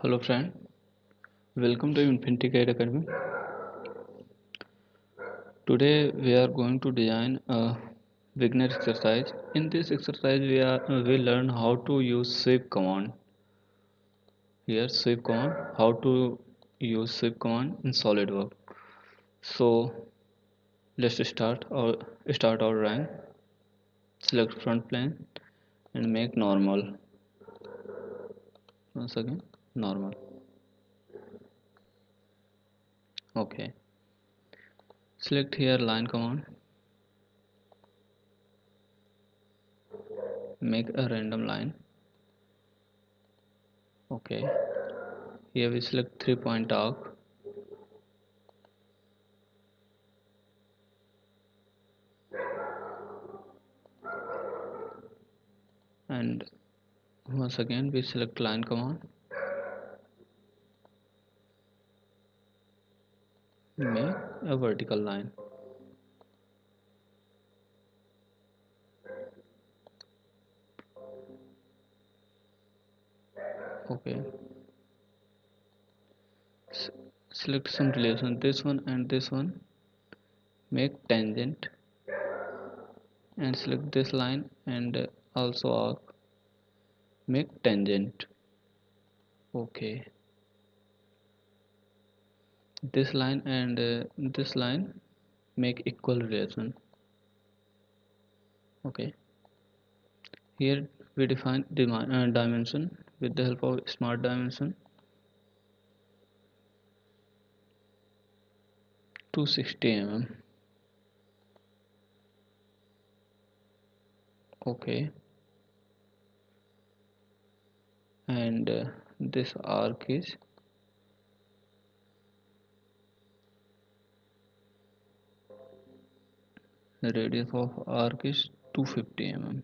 Hello friend, welcome to Infinity Guide Academy. Today we are going to design a beginner exercise. In this exercise we learn how to use sweep command. Here sweep command, how to use sweep command in SolidWorks. So let's start our drawing. Select front plane and make normal. Once again normal. Okay. Select here line command. Make a random line. Okay. Here we select 3-point arc. And once again we select line command, make a vertical line. Okay. S Select some relation, this one and this one, make tangent, and select this line and also arc, make tangent. Okay. This line and this line make equal relation. Okay. Here we define dimension with the help of smart dimension. 260 mm. Okay. And this arc is the radius of arc is 250 mm.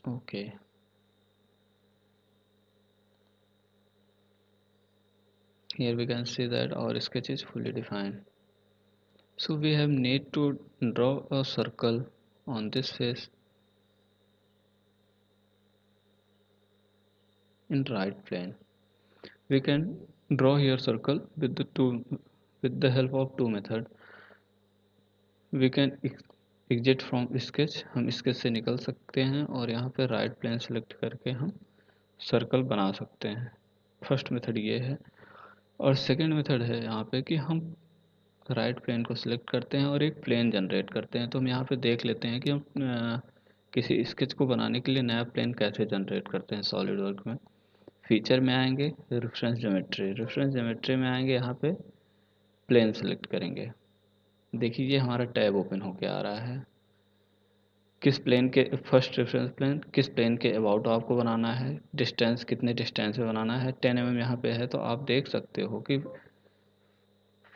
Okay. Here we can see that our sketch is fully defined. So we have need to draw a circle on this face in right plane. We can draw here circle with the help of two method. We can exit from sketch, हम sketch से निकल सकते हैं और यहाँ पे right plane select करके हम सर्कल बना सकते हैं. फर्स्ट मेथड ये है. और सेकंड मेथड है यहाँ पे कि हम राइट प्लेन को सिलेक्ट करते हैं और एक प्लेन जनरेट करते हैं. तो हम यहाँ पे देख लेते हैं कि हम किसी स्केच को बनाने के लिए नया प्लेन कैसे जनरेट करते हैं सॉलिड वर्क में. फीचर में आएंगे, रेफरेंस ज्योमेट्री में आएंगे, यहाँ पे प्लेन सेलेक्ट करेंगे. देखिए ये हमारा टैब ओपन होके आ रहा है. किस प्लेन के फर्स्ट रेफरेंस प्लेन किस प्लेन के अबाउट आपको बनाना है, डिस्टेंस कितने डिस्टेंस में बनाना है, 10 mm यहाँ पे है. तो आप देख सकते हो कि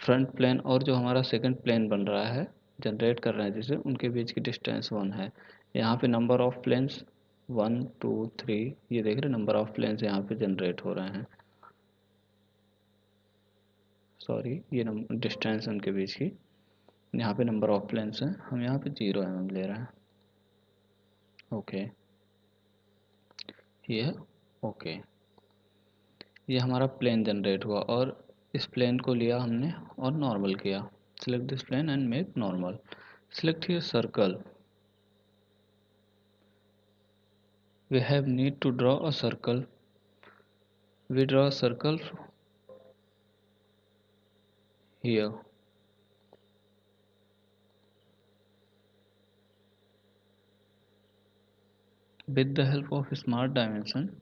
फ्रंट प्लेन और जो हमारा सेकंड प्लेन बन रहा है, जनरेट कर रहे हैं जिसे, उनके बीच की डिस्टेंस 1 है. यहाँ पे नंबर ऑफ प्लेन्स 1 2 3, ये देख रहे हैं नंबर ऑफ प्लेन्स यहाँ पे जनरेट हो रहे हैं. सॉरी, ये डिस्टेंस उनके बीच की. यहाँ पे नंबर ऑफ प्लेन्स हैं, हम यहाँ पे 0 mm ले रहे हैं. ओके. ये ओके. ये हमारा प्लेन जनरेट हुआ और इस प्लेन को लिया हमने और नॉर्मल किया. Select this plane and make normal. Select here circle. We have need to draw a circle. We draw a circle here. With the help of smart dimension,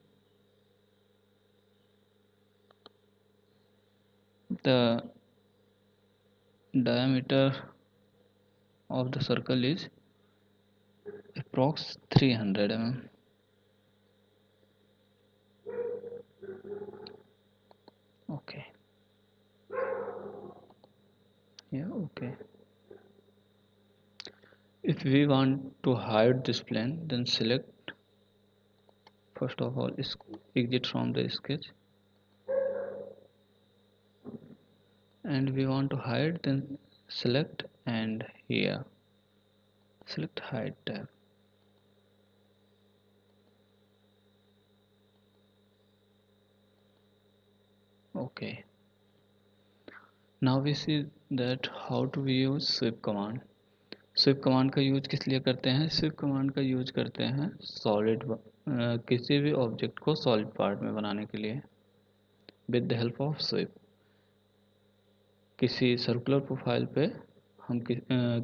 the diameter of the circle is approx 300 mm. Okay. Yeah, okay. If we want to hide this plane, then select, first of all, exit from the sketch, and we want to hide, then select, and here select hide tab. Okay, now we see that how to we use sweep command. Sweep command का use किस लिए करते हैं? Sweep command का use करते हैं solid किसी भी ऑब्जेक्ट को सॉलिड पार्ट में बनाने के लिए with the help of sweep. किसी सर्कुलर प्रोफाइल पे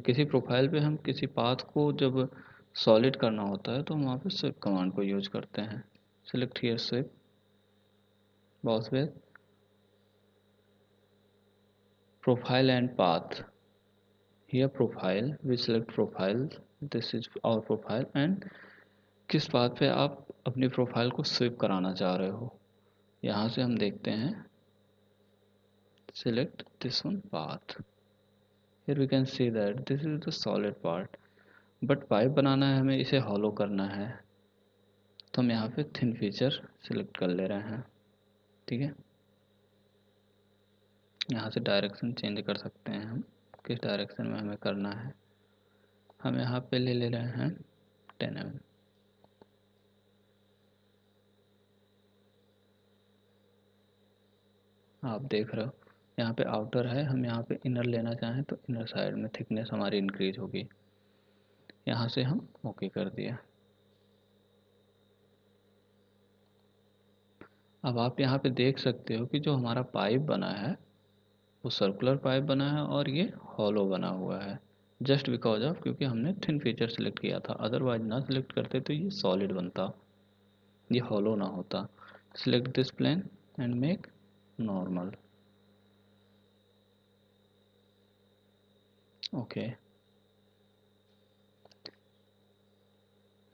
किसी प्रोफाइल पे हम किसी पाथ को जब सॉलिड करना होता है तो हम वहाँ पे स्विप कमांड को यूज करते हैं। Select here sweep boss with profile and path. Here profile we select profile, this is our profile and किस पाथ पे आप अपनी प्रोफाइल को स्विप कराना चाह रहे हो। यहाँ से हम देखते हैं select this one path. Here we can see that this is the solid part, but pipe बनाना है, हमें इसे हॉलो करना है, तो हम यहाँ पे थिन फीचर सिलेक्ट कर ले रहे हैं। ठीक है, यहाँ से डायरेक्शन चेंज कर सकते हैं हम, किस डायरेक्शन में हमें करना है। हम यहाँ पे ले ले रहे हैं 10 mm। आप देख रहे हो यहाँ पे आउटर है, हम यहाँ पे इनर लेना चाहें तो इनर साइड में थिकनेस हमारी इंक्रीज होगी। यहाँ से हम ओके कर दिया। अब आप यहाँ पे देख सकते हो कि जो हमारा पाइप बना है वो सर्कुलर पाइप बना है और ये हॉलो बना हुआ है, जस्ट बिकॉज ऑफ क्योंकि हमने थिन फीचर सेलेक्ट किया था। अदरवाइज ना सेलेक्ट करते तो ये सॉलिड बनता, ये हॉलो ना होता। Select this plane and make normal. Okay,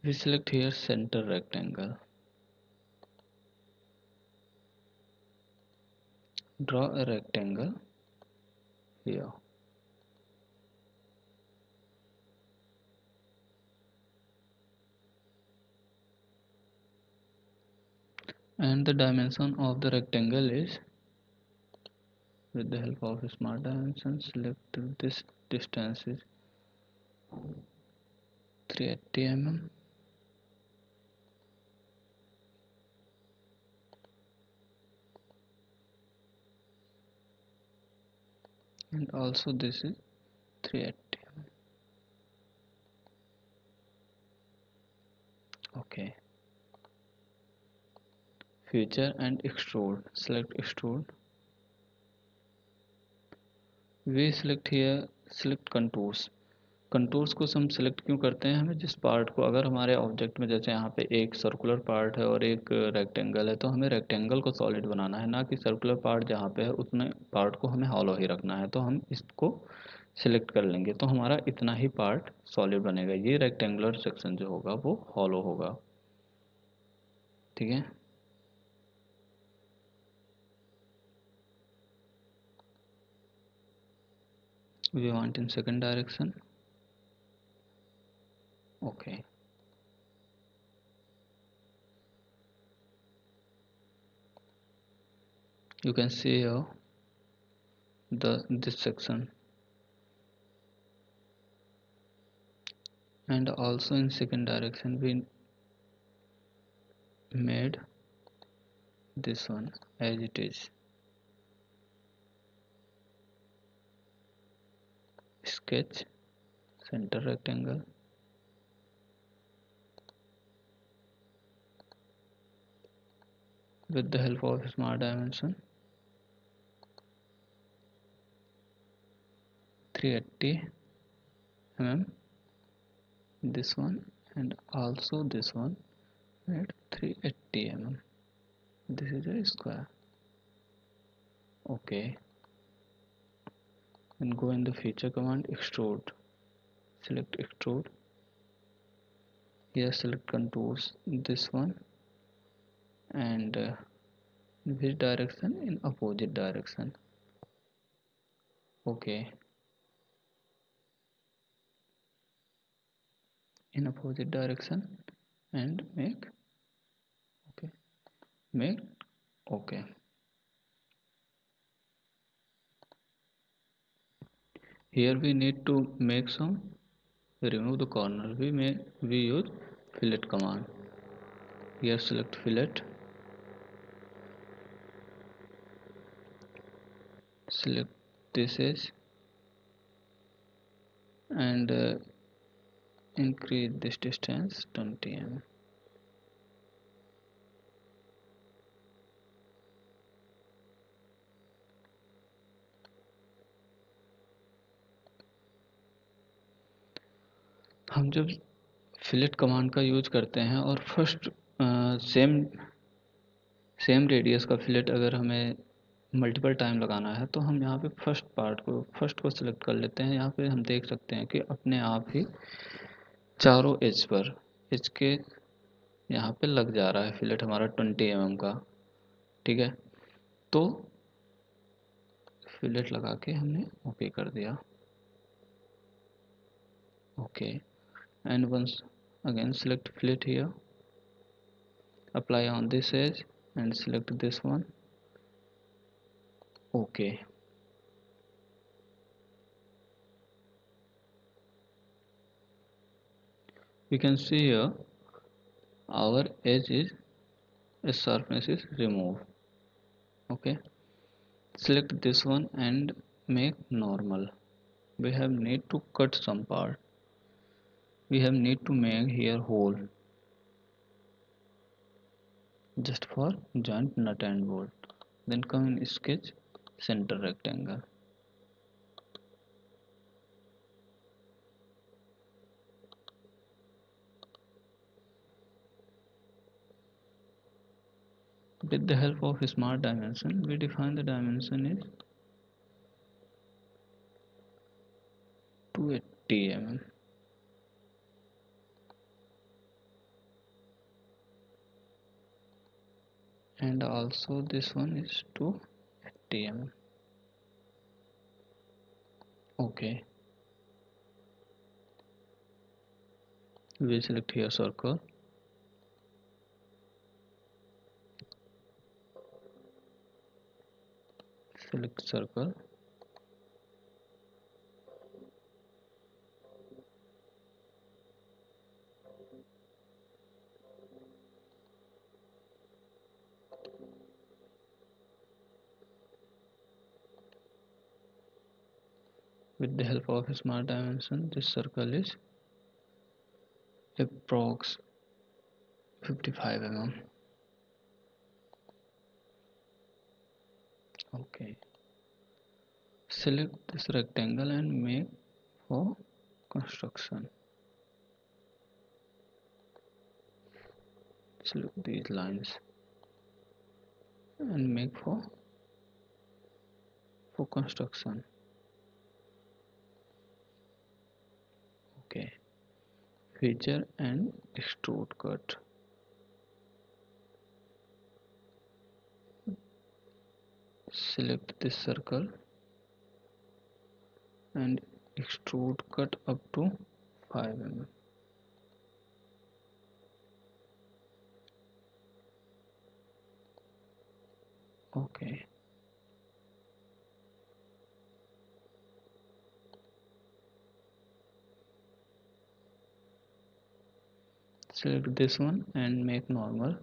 we select here center rectangle, draw a rectangle here and the dimension of the rectangle is, with the help of smart dimension select this distance is 380 mm and also this is 380 mm. Okay, feature and extrude, select extrude, we select here select contours। Contours को हम select क्यों करते हैं? हमें जिस part को, अगर हमारे ऑब्जेक्ट में जैसे यहाँ पे एक सर्कुलर पार्ट है और एक रेक्टेंगल है, तो हमें रेक्टेंगल को सॉलिड बनाना है, ना कि सर्कुलर पार्ट जहाँ पे है उतने पार्ट को हमें हॉलो ही रखना है। तो हम इसको सिलेक्ट कर लेंगे तो हमारा इतना ही पार्ट सॉलिड बनेगा, ये रेक्टेंगुलर सेक्शन जो होगा वो हॉलो होगा। ठीक है, we want in second direction. Okay, you can see here this section, and also in second direction we made this one as it is. Sketch center rectangle, with the help of smart dimension 380 mm, this one and also this one at 380 mm. This is a square. Okay, and go in the feature command extrude, select extrude, here select contours, this one, and which direction? In opposite direction. Okay, in opposite direction and make okay, make okay. Here we need to make some, remove the corner, we use fillet command. Here select fillet, select this edge and increase this distance 20 mm. हम जब fillet command का use करते हैं और first sem radius का fillet अगर हमें multiple time लगाना है तो हम यहाँ पे फर्स्ट को सिलेक्ट कर लेते हैं। यहाँ पे हम देख सकते हैं कि अपने आप ही चारों एज के यहाँ पे लग जा रहा है फिलेट हमारा 20 mm का। ठीक है, तो फिलेट लगा के हमने ओके कर दिया। Okay, and once again select fillet here, apply on this edge and select this one. Okay, we can see here our edge is sharpness is removed. Okay, select this one and make normal. We have need to cut some part. We have need to make here hole just for joint nut and bolt. Then come in sketch center rectangle. With the help of smart dimension, we define the dimension is 280 mm. And also this one is 280 mm. Okay, we select here circle, select circle, with the help of smart dimension this circle is approx 55 mm. Okay, select this rectangle and make for construction. Select these lines and make for construction. Okay, feature and extrude cut. Select this circle and extrude cut up to 5 mm. Okay, select this one and make normal.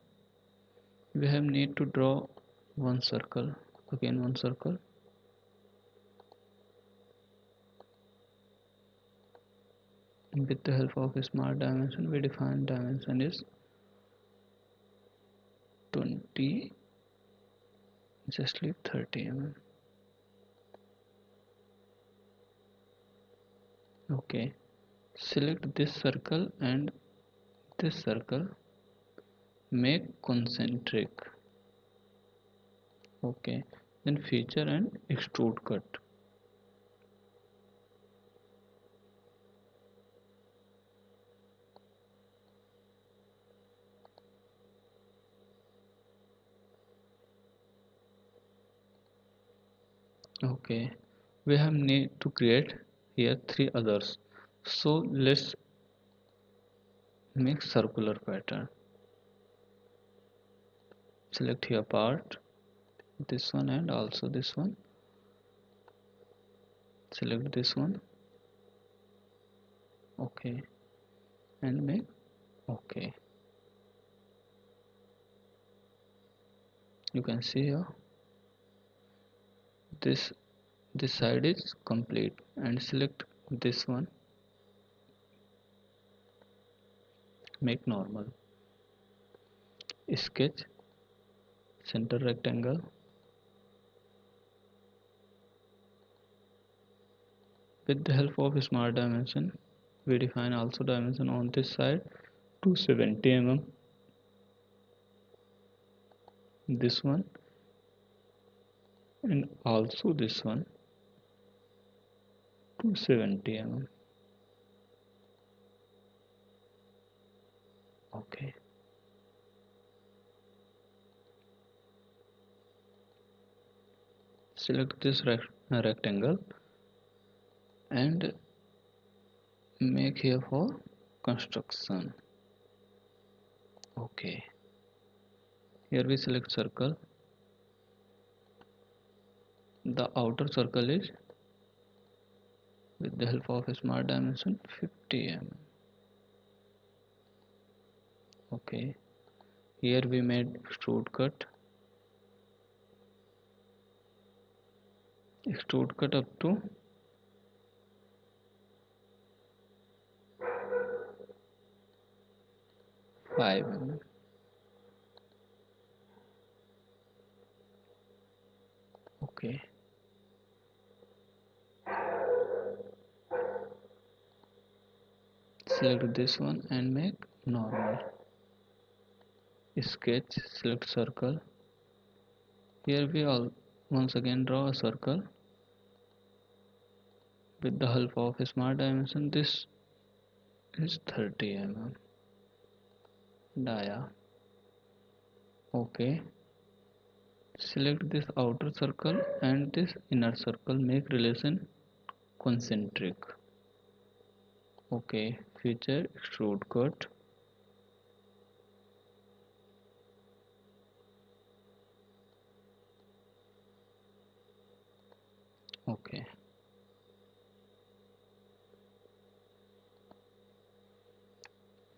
We have need to draw one circle, again one circle. With the help of a smart dimension, we define dimension is 20, just leave 30 mm. Okay, select this circle and this circle, make concentric. Okay, then feature and extrude cut. Okay, we have need to create here three others, so let's make circular pattern. Select here part, this one and also this one. Select this one. Okay, and make okay. You can see here this this side is complete, and select this one, make normal, sketch center rectangle. With the help of smart dimension, we define also dimension on this side 270 mm, this one, and also this one 270 mm. Okay, select this rectangle and make here for construction. Okay, here we select circle. The outer circle is, with the help of a smart dimension, 50 mm. Okay, here we made extrude cut up to 5 mm. Okay, select this one and make normal, sketch, select circle. Here we all once again draw a circle. With the help of a smart dimension, this is 30 mm dia. Okay, select this outer circle and this inner circle, make relation concentric. Okay, feature extrude cut. Okay,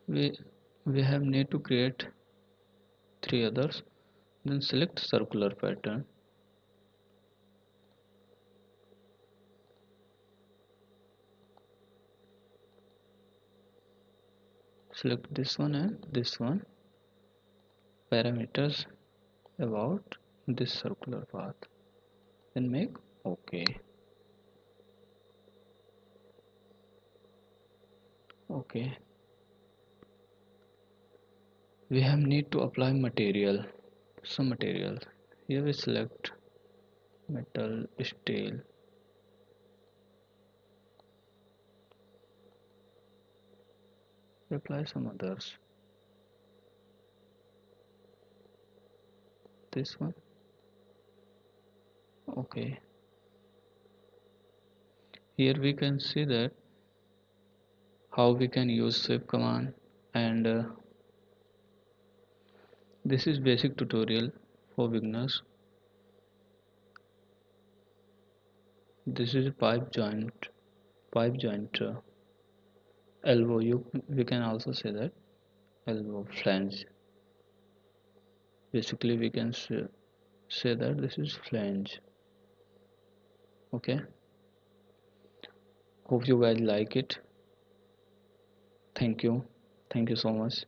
we we have need to create three others. Then select circular pattern, select this one and this one, parameters about this circular path, then make okay. Okay, we have need to apply material, some materials. Here we select metal, steel, we apply some others, this one. Okay, here we can see that how we can use sweep command, and this is basic tutorial for beginners. This is pipe joint elbow, we can also say that elbow flange. Basically we can say that this is flange. Okay, hope you guys like it. Thank you, thank you so much.